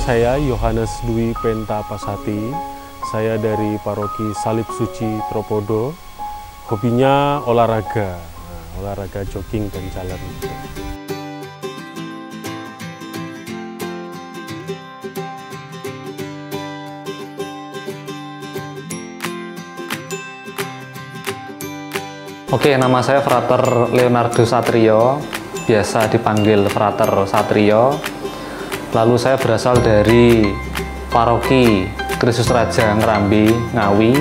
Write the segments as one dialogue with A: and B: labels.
A: saya Yohanes Dwi Penta Pasati. Saya dari Paroki Salib Suci Tropodo. Hobinya olahraga, olahraga jogging dan jalan.
B: Oke, nama saya Frater Leonardo Satrio, biasa dipanggil Frater Satrio. Lalu saya berasal dari Paroki Kristus Raja Ngrambi, Ngawi,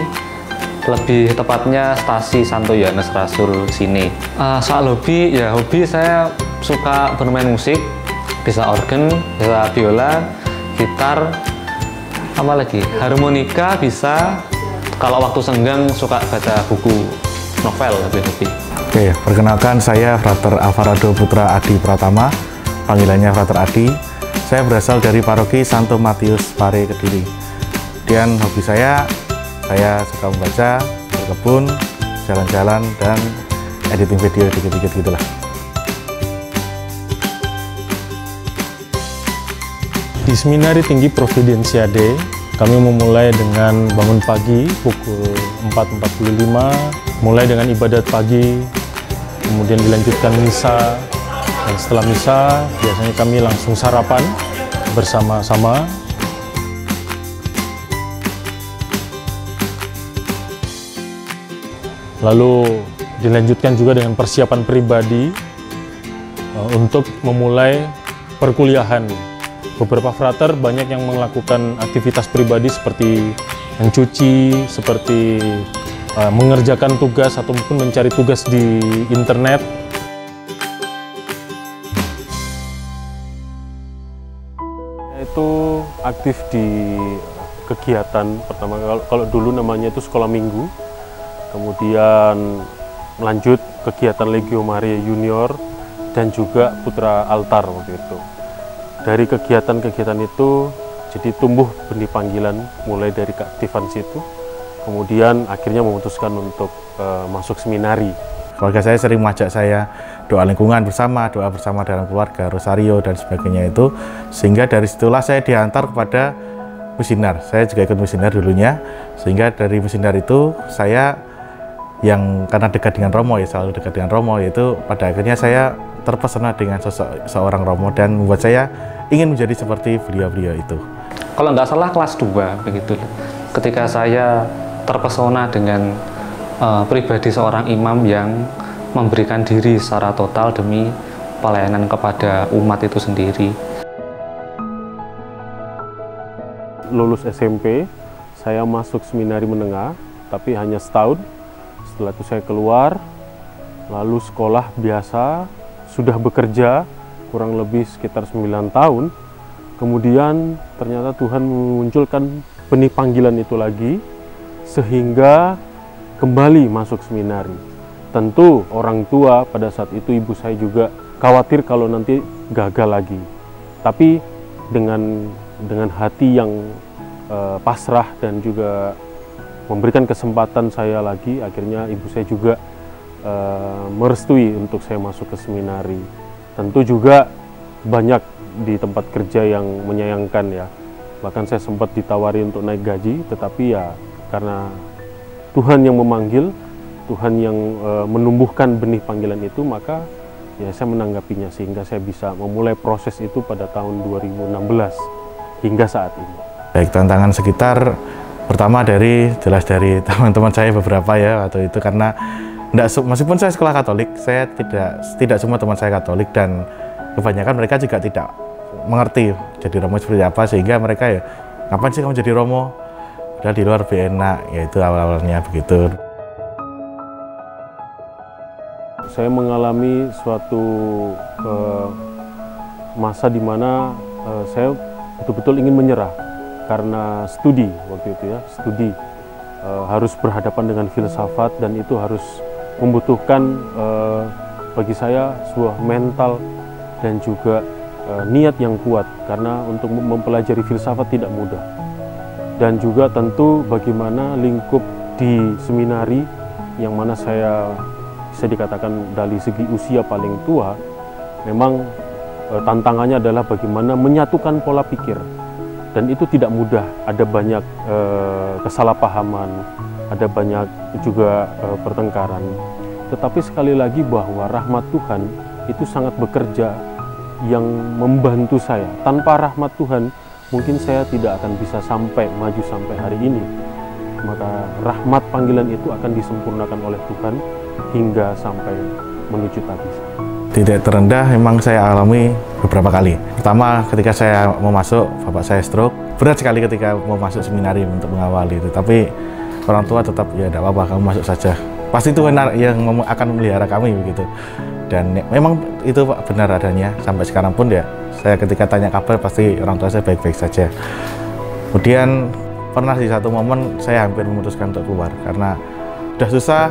B: lebih tepatnya Stasi Santo Yohanes Rasul sini. Soal hobi, ya hobi saya suka bermain musik, bisa organ, bisa biola, gitar, apa lagi, harmonika bisa. Kalau waktu senggang suka baca buku novel lebih hobi.
C: Oke, perkenalkan saya Frater Alvarado Putra Adi Pratama, panggilannya Frater Adi. Saya berasal dari Paroki Santo Matius Pare, Kediri. Dan hobi saya suka membaca, berkebun, jalan-jalan, dan editing video dikit-dikit gitulah.
A: Di Seminari Tinggi Providensiade, kami memulai dengan bangun pagi pukul 4.45, mulai dengan ibadat pagi, kemudian dilanjutkan misa, dan setelah misa biasanya kami langsung sarapan bersama-sama. Lalu dilanjutkan juga dengan persiapan pribadi untuk memulai perkuliahan. Beberapa frater banyak yang melakukan aktivitas pribadi seperti mencuci, seperti mengerjakan tugas atau mungkin mencari tugas di internet. Itu aktif di kegiatan pertama, kalau dulu namanya itu sekolah minggu, kemudian melanjut kegiatan Legio Maria Junior dan juga Putra Altar waktu itu. Dari kegiatan-kegiatan itu jadi tumbuh benih panggilan mulai dari keaktifan situ. Kemudian akhirnya memutuskan untuk masuk seminari.
C: Keluarga saya sering mengajak saya doa lingkungan bersama, doa bersama dalam keluarga, rosario dan sebagainya itu. Sehingga dari situlah saya diantar kepada misinar. Saya juga ikut misinar dulunya. Sehingga dari misinar itu saya yang karena dekat dengan Romo, ya selalu dekat dengan Romo, yaitu pada akhirnya saya terpesona dengan sosok seorang Romo dan membuat saya ingin menjadi seperti beliau-beliau itu.
B: Kalau nggak salah kelas 2 begitu. Ketika saya terpesona dengan pribadi seorang imam yang memberikan diri secara total demi pelayanan kepada umat itu sendiri.
A: Lulus SMP, saya masuk seminari menengah, tapi hanya setahun. Setelah itu saya keluar, lalu sekolah biasa, sudah bekerja kurang lebih sekitar 9 tahun. Kemudian ternyata Tuhan memunculkan benih panggilan itu lagi, sehingga kembali masuk seminari. Tentu orang tua pada saat itu, ibu saya juga khawatir kalau nanti gagal lagi. Tapi dengan hati yang pasrah dan juga memberikan kesempatan saya lagi, akhirnya ibu saya juga merestui untuk saya masuk ke seminari. Tentu juga banyak di tempat kerja yang menyayangkan ya. Bahkan saya sempat ditawari untuk naik gaji, tetapi ya karena Tuhan yang memanggil, Tuhan yang menumbuhkan benih panggilan itu, maka ya saya menanggapinya sehingga saya bisa memulai proses itu pada tahun 2016 hingga saat ini.
C: Baik, tantangan sekitar pertama jelas dari teman-teman saya beberapa ya waktu itu, karena meskipun saya sekolah Katolik, saya tidak semua teman saya Katolik dan kebanyakan mereka juga tidak mengerti jadi Romo seperti apa, sehingga mereka ya, ngapain sih kamu jadi Romo? Udah di luar lebih enak, yaitu awal-awalnya begitu.
A: Saya mengalami suatu masa di mana saya betul-betul ingin menyerah karena studi waktu itu ya, harus berhadapan dengan filsafat dan itu harus membutuhkan bagi saya sebuah mental dan juga niat yang kuat, karena untuk mempelajari filsafat tidak mudah. Dan juga tentu bagaimana lingkup di seminari yang mana saya bisa dikatakan dari segi usia paling tua, memang tantangannya adalah bagaimana menyatukan pola pikir dan itu tidak mudah. Ada banyak kesalahpahaman, ada banyak juga pertengkaran. Tetapi sekali lagi bahwa rahmat Tuhan itu sangat bekerja yang membantu saya. Tanpa rahmat Tuhan mungkin saya tidak akan bisa maju sampai hari ini. Maka rahmat panggilan itu akan disempurnakan oleh Tuhan hingga sampai menuju tabisan.
C: Titik terendah memang saya alami beberapa kali. Pertama, ketika saya mau masuk, bapak saya stroke. Berat sekali ketika mau masuk seminari untuk mengawali itu. Tapi orang tua tetap, ya tidak apa-apa, kamu masuk saja. Pasti Tuhan yang akan memelihara kami begitu. Dan memang itu benar adanya. Sampai sekarang pun ya, saya ketika tanya kabar pasti orang tua saya baik-baik saja. Kemudian pernah di satu momen saya hampir memutuskan untuk keluar karena sudah susah.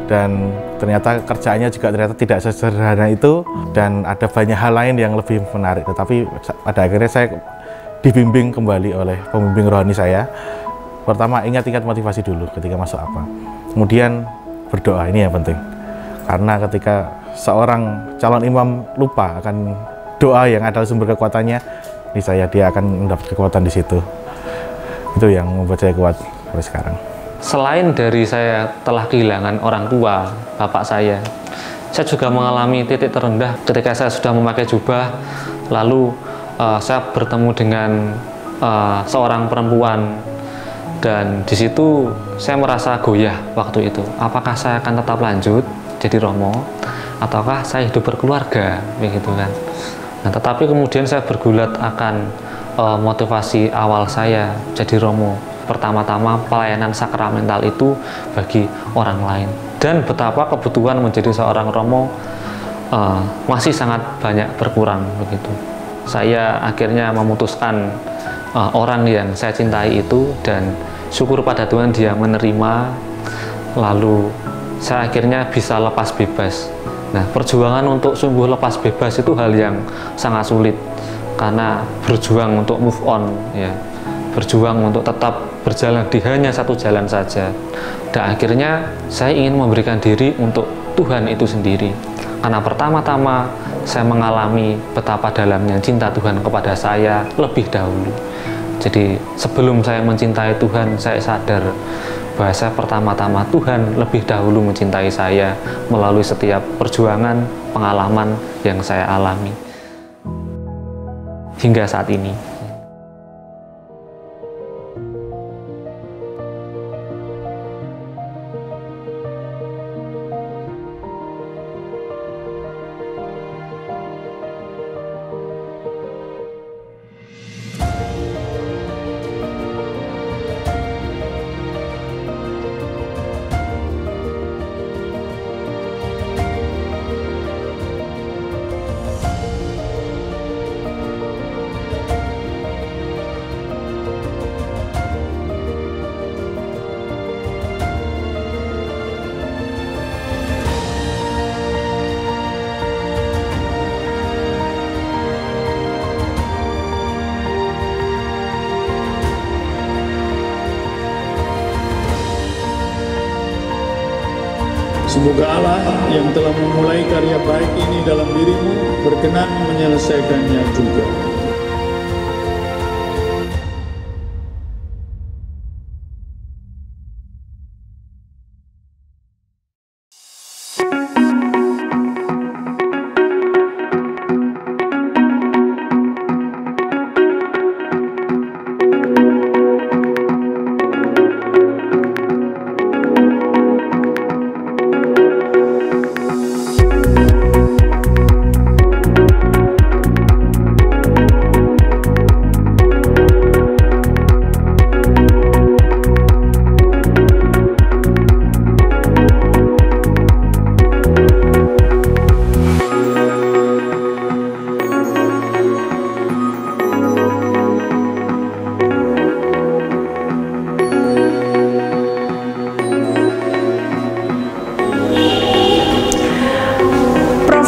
C: Dan ternyata kerjaannya juga ternyata tidak sesederhana itu, dan ada banyak hal lain yang lebih menarik. Tetapi pada akhirnya saya dibimbing kembali oleh pembimbing rohani saya. Pertama, ingat-ingat motivasi dulu ketika masuk apa. Kemudian berdoa, ini yang penting. Karena ketika seorang calon imam lupa akan doa yang adalah sumber kekuatannya, niscaya dia akan mendapat kekuatan di situ. Itu yang membuat saya kuat sampai sekarang.
B: Selain dari saya telah kehilangan orang tua, bapak saya juga mengalami titik terendah ketika saya sudah memakai jubah, lalu saya bertemu dengan seorang perempuan, dan di situ saya merasa goyah waktu itu. Apakah saya akan tetap lanjut jadi romo, ataukah saya hidup berkeluarga, begitu kan? Nah, tetapi kemudian saya bergulat akan motivasi awal saya jadi romo. Pertama-tama pelayanan sakramental itu bagi orang lain, dan betapa kebutuhan menjadi seorang romo masih sangat banyak berkurang begitu. Saya akhirnya memutuskan orang yang saya cintai itu, dan syukur pada Tuhan dia menerima, lalu saya akhirnya bisa lepas bebas. Nah, perjuangan untuk sungguh lepas bebas itu hal yang sangat sulit, karena berjuang untuk move on, ya, berjuang untuk tetap berjalan di hanya satu jalan saja. Dan akhirnya saya ingin memberikan diri untuk Tuhan itu sendiri, karena pertama-tama saya mengalami betapa dalamnya cinta Tuhan kepada saya lebih dahulu. Jadi sebelum saya mencintai Tuhan, saya sadar bahwa saya pertama-tama Tuhan lebih dahulu mencintai saya melalui setiap perjuangan, pengalaman yang saya alami hingga saat ini.
D: Semoga Allah yang telah memulai karya baik ini dalam dirimu berkenan menyelesaikannya juga.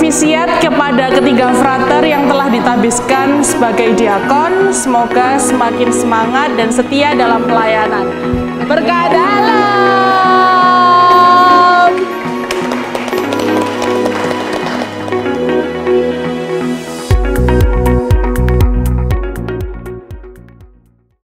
E: Novisiat kepada ketiga frater yang telah ditabiskan sebagai diakon, semoga semakin semangat dan setia dalam pelayanan. Berkah dalam.